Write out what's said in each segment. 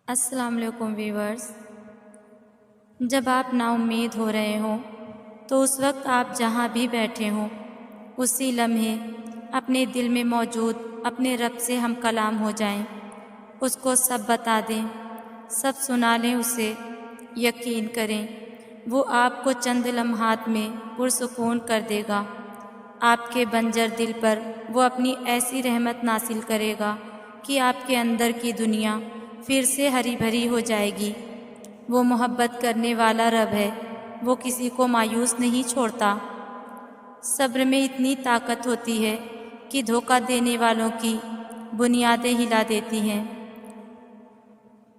السلام علیکم ویورز۔ جب آپ نا امید ہو رہے ہوں تو اس وقت آپ جہاں بھی بیٹھے ہوں اسی لمحے اپنے دل میں موجود اپنے رب سے ہم کلام ہو جائیں، اس کو سب بتا دیں، سب سنا لیں اسے۔ یقین کریں وہ آپ کو چند لمحات میں پرسکون کر دے گا۔ آپ کے بنجر دل پر وہ اپنی ایسی رحمت نازل کرے گا کہ آپ کے اندر کی دنیا پھر سے ہری بھری ہو جائے گی۔ وہ محبت کرنے والا رب ہے، وہ کسی کو مایوس نہیں چھوڑتا۔ صبر میں اتنی طاقت ہوتی ہے کہ دھوکہ دینے والوں کی بنیادیں ہلا دیتی ہیں۔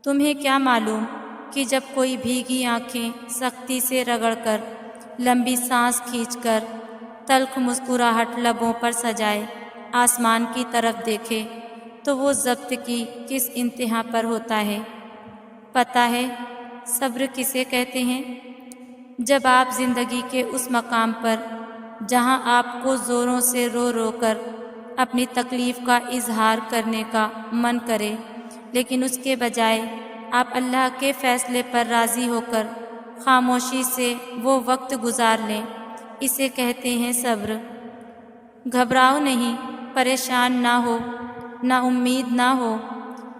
تمہیں کیا معلوم کہ جب کوئی بھیگی آنکھیں سختی سے رگڑ کر، لمبی سانس کھینچ کر، تلخ مسکراہٹ لبوں پر سجائے آسمان کی طرف دیکھے تو وہ ضبط کی کس انتہا پر ہوتا ہے۔ پتہ ہے صبر کسے کہتے ہیں؟ جب آپ زندگی کے اس مقام پر جہاں آپ کو زوروں سے رو رو کر اپنی تکلیف کا اظہار کرنے کا من کرے، لیکن اس کے بجائے آپ اللہ کے فیصلے پر راضی ہو کر خاموشی سے وہ وقت گزار لیں، اسے کہتے ہیں صبر۔ گھبراؤ نہیں، پریشان نہ ہو، نا امید نہ ہو،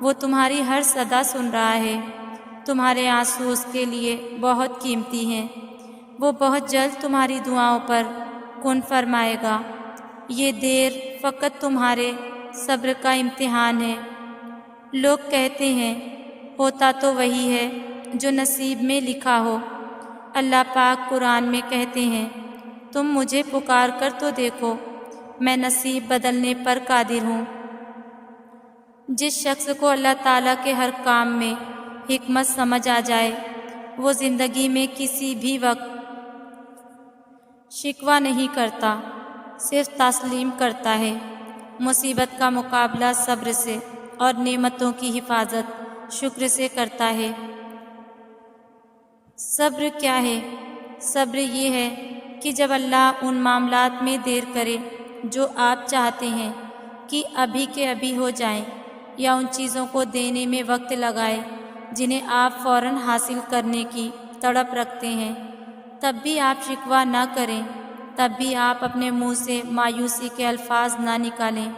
وہ تمہاری ہر صدا سن رہا ہے۔ تمہارے آنسو اس کے لیے بہت قیمتی ہیں، وہ بہت جلد تمہاری دعاؤں پر کن فرمائے گا۔ یہ دیر فقط تمہارے صبر کا امتحان ہے۔ لوگ کہتے ہیں ہوتا تو وہی ہے جو نصیب میں لکھا ہو۔ اللہ پاک قرآن میں کہتے ہیں تم مجھے پکار کر تو دیکھو، میں نصیب بدلنے پر قادر ہوں۔ جس شخص کو اللہ تعالیٰ کے ہر کام میں حکمت سمجھ آ جائے وہ زندگی میں کسی بھی وقت شکوہ نہیں کرتا، صرف تسلیم کرتا ہے۔ مصیبت کا مقابلہ صبر سے اور نعمتوں کی حفاظت شکر سے کرتا ہے۔ صبر کیا ہے؟ صبر یہ ہے کہ جب اللہ ان معاملات میں دیر کرے جو آپ چاہتے ہیں کہ ابھی کے ابھی ہو جائیں، یا ان چیزوں کو دینے میں وقت لگائے جنہیں آپ فوراً حاصل کرنے کی تڑپ رکھتے ہیں، تب بھی آپ شکوہ نہ کریں، تب بھی آپ اپنے منہ سے مایوسی کے الفاظ نہ نکالیں۔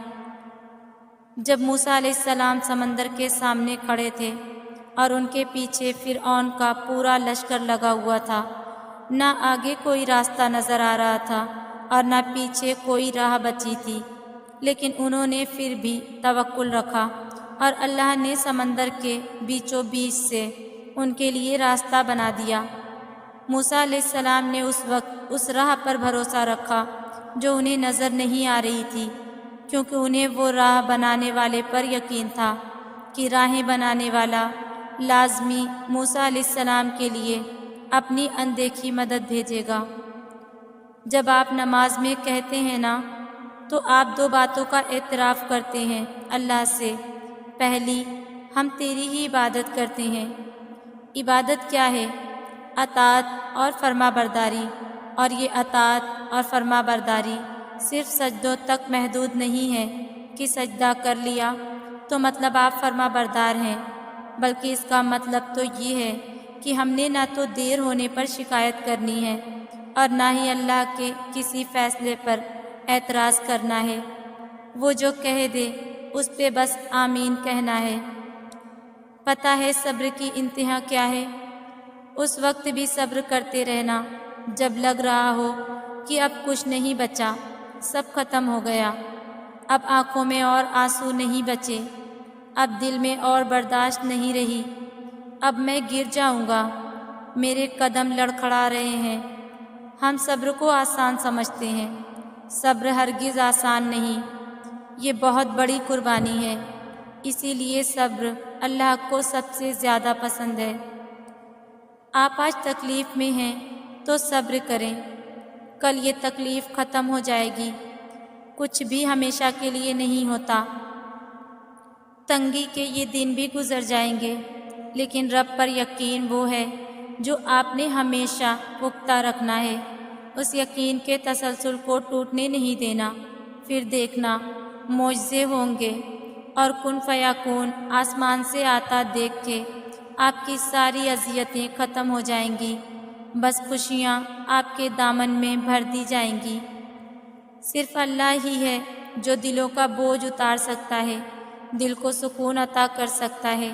جب موسیٰ علیہ السلام سمندر کے سامنے کھڑے تھے اور ان کے پیچھے فرعون کا پورا لشکر لگا ہوا تھا، نہ آگے کوئی راستہ نظر آ رہا تھا اور نہ پیچھے کوئی راہ بچی تھی، لیکن انہوں نے پھر بھی توکل رکھا اور اللہ نے سمندر کے بیچوں بیچ سے ان کے لیے راستہ بنا دیا۔ موسیٰ علیہ السلام نے اس وقت اس راہ پر بھروسہ رکھا جو انہیں نظر نہیں آ رہی تھی، کیونکہ انہیں وہ راہ بنانے والے پر یقین تھا کہ راہیں بنانے والا لازمی موسیٰ علیہ السلام کے لیے اپنی اندیکھی مدد بھیجے گا۔ جب آپ نماز میں کہتے ہیں نا، تو آپ دو باتوں کا اعتراف کرتے ہیں اللہ سے۔ پہلی، ہم تیری ہی عبادت کرتے ہیں۔ عبادت کیا ہے؟ اطاعت اور فرما برداری، اور یہ اطاعت اور فرما برداری صرف سجدوں تک محدود نہیں ہے کہ سجدہ کر لیا تو مطلب آپ فرما بردار ہیں، بلکہ اس کا مطلب تو یہ ہے کہ ہم نے نہ تو دیر ہونے پر شکایت کرنی ہے اور نہ ہی اللہ کے کسی فیصلے پر اعتراض کرنا ہے۔ وہ جو کہہ دے اس پہ بس آمین کہنا ہے۔ پتہ ہے صبر کی انتہا کیا ہے؟ اس وقت بھی صبر کرتے رہنا جب لگ رہا ہو کہ اب کچھ نہیں بچا، سب ختم ہو گیا، اب آنکھوں میں اور آنسو نہیں بچے، اب دل میں اور برداشت نہیں رہی، اب میں گر جاؤں گا، میرے قدم لڑکھڑا رہے ہیں۔ ہم صبر کو آسان سمجھتے ہیں، صبر ہرگز آسان نہیں، یہ بہت بڑی قربانی ہے، اسی لیے صبر اللہ کو سب سے زیادہ پسند ہے۔ آپ آج تکلیف میں ہیں تو صبر کریں، کل یہ تکلیف ختم ہو جائے گی۔ کچھ بھی ہمیشہ کے لیے نہیں ہوتا، تنگی کے یہ دن بھی گزر جائیں گے، لیکن رب پر یقین وہ ہے جو آپ نے ہمیشہ پختہ رکھنا ہے، اس یقین کے تسلسل کو ٹوٹنے نہیں دینا۔ پھر دیکھنا معجزے ہوں گے اور کن فیکون آسمان سے آتا دیکھ کے آپ کی ساری اذیتیں ختم ہو جائیں گی، بس خوشیاں آپ کے دامن میں بھر دی جائیں گی۔ صرف اللہ ہی ہے جو دلوں کا بوجھ اتار سکتا ہے، دل کو سکون عطا کر سکتا ہے۔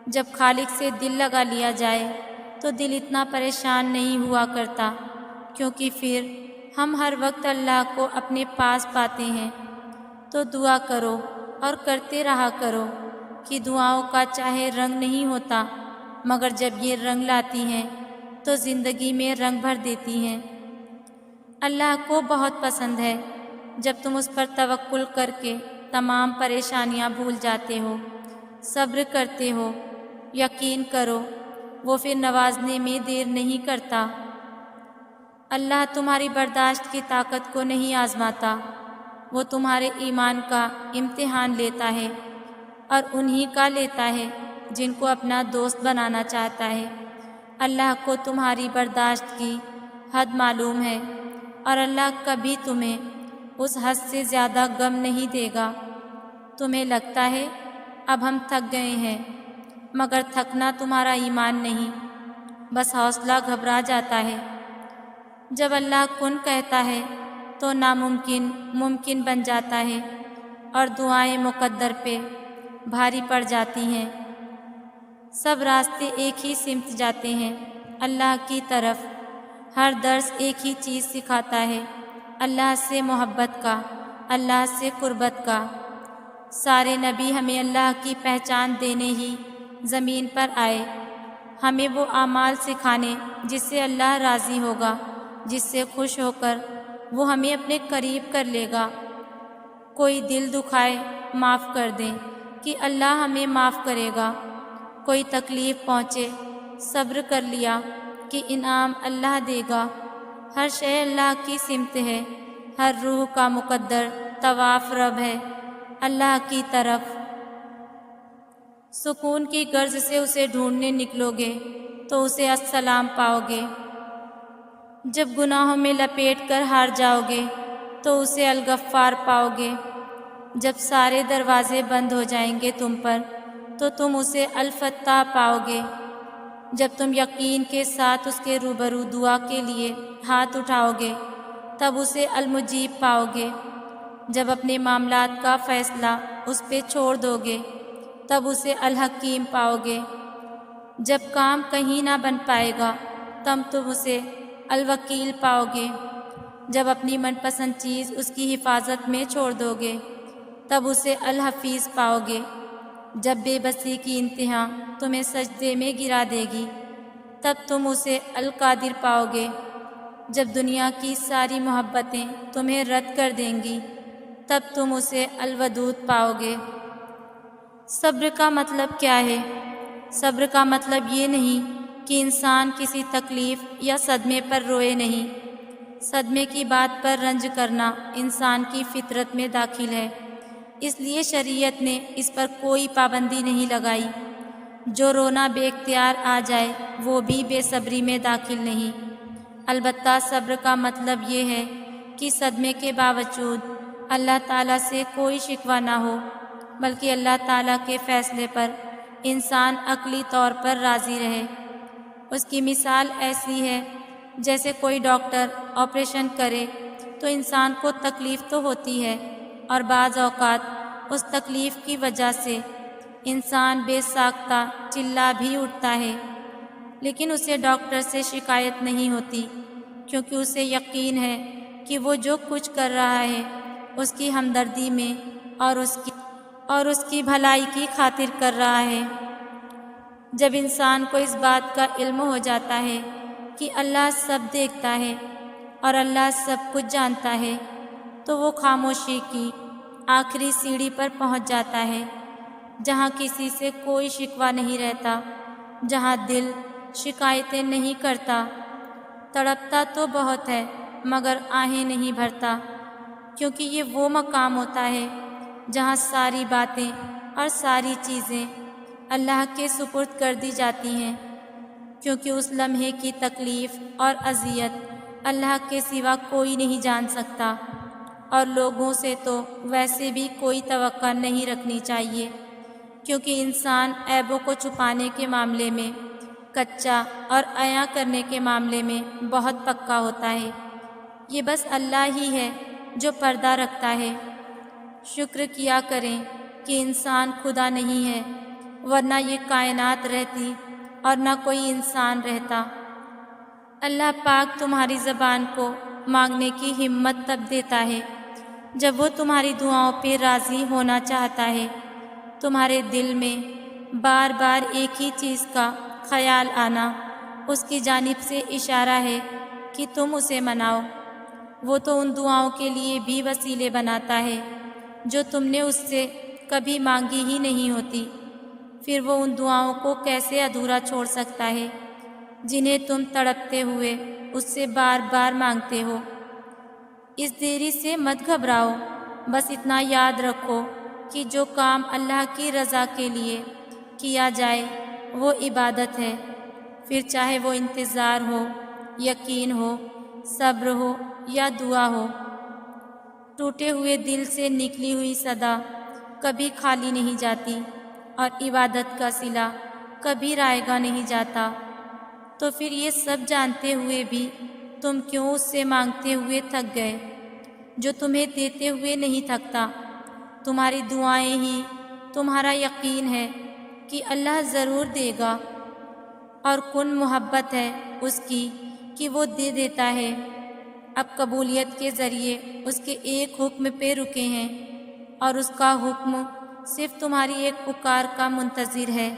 جب خالق سے دل لگا لیا جائے تو دل اتنا پریشان نہیں ہوا کرتا، کیونکہ پھر ہم ہر وقت اللہ کو اپنے پاس پاتے ہیں۔ تو دعا کرو اور کرتے رہا کرو کہ دعاؤں کا چاہے رنگ نہیں ہوتا، مگر جب یہ رنگ لاتی ہیں تو زندگی میں رنگ بھر دیتی ہیں۔ اللہ کو بہت پسند ہے جب تم اس پر توکل کر کے تمام پریشانیاں بھول جاتے ہو، صبر کرتے ہو۔ یقین کرو وہ پھر نوازنے میں دیر نہیں کرتا۔ اللہ تمہاری برداشت کی طاقت کو نہیں آزماتا، وہ تمہارے ایمان کا امتحان لیتا ہے، اور انہی کا لیتا ہے جن کو اپنا دوست بنانا چاہتا ہے۔ اللہ کو تمہاری برداشت کی حد معلوم ہے، اور اللہ کبھی تمہیں اس حد سے زیادہ غم نہیں دے گا۔ تمہیں لگتا ہے اب ہم تھک گئے ہیں، مگر تھکنا تمہارا ایمان نہیں، بس حوصلہ گھبرا جاتا ہے۔ جب اللہ کن کہتا ہے تو ناممکن ممکن بن جاتا ہے، اور دعائیں مقدر پہ بھاری پڑ جاتی ہیں۔ سب راستے ایک ہی سمت جاتے ہیں، اللہ کی طرف۔ ہر درس ایک ہی چیز سکھاتا ہے، اللہ سے محبت کا، اللہ سے قربت کا۔ سارے نبی ہمیں اللہ کی پہچان دینے ہی زمین پر آئے، ہمیں وہ اعمال سکھانے جس سے اللہ راضی ہوگا، جس سے خوش ہو کر وہ ہمیں اپنے قریب کر لے گا۔ کوئی دل دکھائے معاف کر دیں کہ اللہ ہمیں معاف کرے گا، کوئی تکلیف پہنچے صبر کر لیا کہ انعام اللہ دے گا۔ ہر شے اللہ کی سمت ہے، ہر روح کا مقدر طواف رب ہے اللہ کی طرف۔ سکون کی غرض سے اسے ڈھونڈنے نکلو گے تو اسے السلام پاؤ گے۔ جب گناہوں میں لپیٹ کر ہار جاؤ گے تو اسے الغفار پاؤ گے۔ جب سارے دروازے بند ہو جائیں گے تم پر تو تم اسے الفتاح پاؤ گے۔ جب تم یقین کے ساتھ اس کے روبرو دعا کے لیے ہاتھ اٹھاؤ گے تب اسے المجیب پاؤ گے۔ جب اپنے معاملات کا فیصلہ اس پہ چھوڑ دو گے تب اسے الحکیم پاؤ گے۔ جب کام کہیں نہ بن پائے گا تب تم اسے الوکیل پاؤ گے۔ جب اپنی من پسند چیز اس کی حفاظت میں چھوڑ دو گے تب اسے الحفیظ پاؤ گے۔ جب بے بسی کی انتہا تمہیں سجدے میں گرا دے گی تب تم اسے القادر پاؤ گے۔ جب دنیا کی ساری محبتیں تمہیں رد کر دیں گی تب تم اسے الودود پاؤ گے۔ صبر کا مطلب کیا ہے؟ صبر کا مطلب یہ نہیں کہ انسان کسی تکلیف یا صدمے پر روئے نہیں۔ صدمے کی بات پر رنج کرنا انسان کی فطرت میں داخل ہے، اس لیے شریعت نے اس پر کوئی پابندی نہیں لگائی۔ جو رونا بے اختیار آ جائے وہ بھی بے صبری میں داخل نہیں۔ البتہ صبر کا مطلب یہ ہے کہ صدمے کے باوجود اللہ تعالیٰ سے کوئی شکوہ نہ ہو، بلکہ اللہ تعالیٰ کے فیصلے پر انسان عقلی طور پر راضی رہے۔ اس کی مثال ایسی ہے جیسے کوئی ڈاکٹر آپریشن کرے تو انسان کو تکلیف تو ہوتی ہے، اور بعض اوقات اس تکلیف کی وجہ سے انسان بے ساختہ چلا بھی اٹھتا ہے، لیکن اسے ڈاکٹر سے شکایت نہیں ہوتی، کیونکہ اسے یقین ہے کہ وہ جو کچھ کر رہا ہے اس کی ہمدردی میں اور اس کی بھلائی کی خاطر کر رہا ہے۔ جب انسان کو اس بات کا علم ہو جاتا ہے کہ اللہ سب دیکھتا ہے اور اللہ سب کچھ جانتا ہے تو وہ خاموشی کی آخری سیڑھی پر پہنچ جاتا ہے، جہاں کسی سے کوئی شکوہ نہیں رہتا، جہاں دل شکایتیں نہیں کرتا۔ تڑپتا تو بہت ہے مگر آہیں نہیں بھرتا، کیونکہ یہ وہ مقام ہوتا ہے جہاں ساری باتیں اور ساری چیزیں اللہ کے سپرد کر دی جاتی ہیں، کیونکہ اس لمحے کی تکلیف اور اذیت اللہ کے سوا کوئی نہیں جان سکتا، اور لوگوں سے تو ویسے بھی کوئی توقع نہیں رکھنی چاہیے۔ کیونکہ انسان عیبوں کو چھپانے کے معاملے میں کچا اور عیاں کرنے کے معاملے میں بہت پکا ہوتا ہے۔ یہ بس اللہ ہی ہے جو پردہ رکھتا ہے۔ شکر کیا کریں کہ انسان خدا نہیں ہے، ورنہ یہ کائنات رہتی اور نہ کوئی انسان رہتا۔ اللہ پاک تمہاری زبان کو مانگنے کی ہمت تب دیتا ہے جب وہ تمہاری دعاؤں پہ راضی ہونا چاہتا ہے۔ تمہارے دل میں بار بار ایک ہی چیز کا خیال آنا اس کی جانب سے اشارہ ہے کہ تم اسے مناؤ۔ وہ تو ان دعاؤں کے لیے بھی وسیلے بناتا ہے جو تم نے اس سے کبھی مانگی ہی نہیں ہوتی۔ پھر وہ ان دعاؤں کو کیسے ادھورا چھوڑ سکتا ہے جنہیں تم تڑپتے ہوئے اس سے بار بار مانگتے ہو۔ اس دیری سے مت گھبراؤ، بس اتنا یاد رکھو کہ جو کام اللہ کی رضا کے لیے کیا جائے وہ عبادت ہے، پھر چاہے وہ انتظار ہو، یقین ہو، صبر ہو یا دعا ہو۔ ٹوٹے ہوئے دل سے نکلی ہوئی صدا کبھی خالی نہیں جاتی اور عبادت کا صلہ کبھی رائگاں نہیں جاتا۔ تو پھر یہ سب جانتے ہوئے بھی تم کیوں اس سے مانگتے ہوئے تھک گئے جو تمہیں دیتے ہوئے نہیں تھکتا؟ تمہاری دعائیں ہی تمہارا یقین ہے کہ اللہ ضرور دے گا، اور کن محبت ہے اس کی کہ وہ دے دیتا ہے۔ اب قبولیت کے ذریعے اس کے ایک حکم پہ رکے ہیں، اور اس کا حکم صرف تمہاری ایک پکار کا منتظر ہے۔